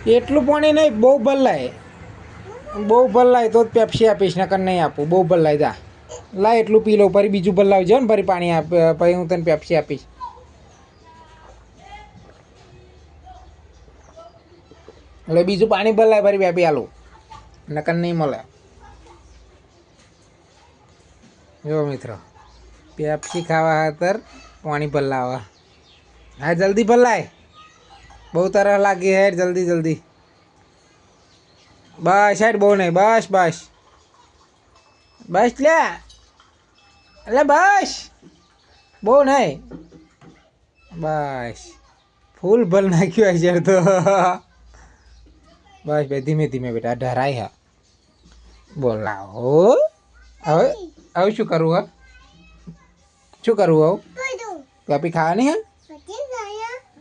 એટલું પાણી નહીં, બહુ ભરલાય તો જ પેપ્સી આપીશ, નકર નહીં આપું. બહુ ભરલાય જા લાય, એટલું પી લો, ફરી બીજું ભરલાવી જાઓ ને, ફરી પાણી આપ, પછી હું તને પેપ્સી આપીશ. એટલે બીજું પાણી ભરલાય, ફરી પેપ્સી આલું, નકર નહીં મળે. જો મિત્રો, પેપ્સી ખાવા ખાતર પાણી ભરલાવા. હા જલ્દી ભરલાય, બહુ તરસ લાગી હેડ, જલ્દી જલ્દી. બસ હેડ, બહુ નહીં, બસ બસ બસ લે, એટલે બસ બહુ નહીં, બસ ફૂલ ભર નાખ્યું છે તો. બસ ભાઈ, ધીમે ધીમે બેટા, ડરાય. હા બોલાવો. હવે હવે શું કરવું? હા શું કરવું? હવે પેપી ખાવાની હે?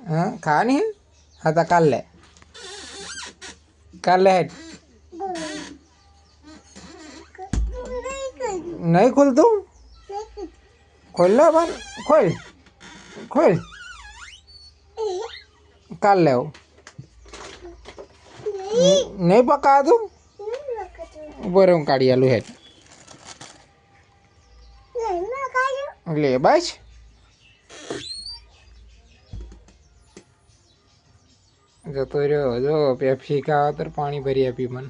હા ખાવાની હે? હા તો કાલ લે, કાલ લે હેડ. નહીં ખુલતું? ખોલ લે બાર, ખોલ ખોલ, કાલ લેવું. નહીં પકાતું? બરે હું કાઢી આલું હેડ. લે બસ, જતો રહ્યો. જો પેપ્સી ખાવા તો પાણી ભરી આપી મને.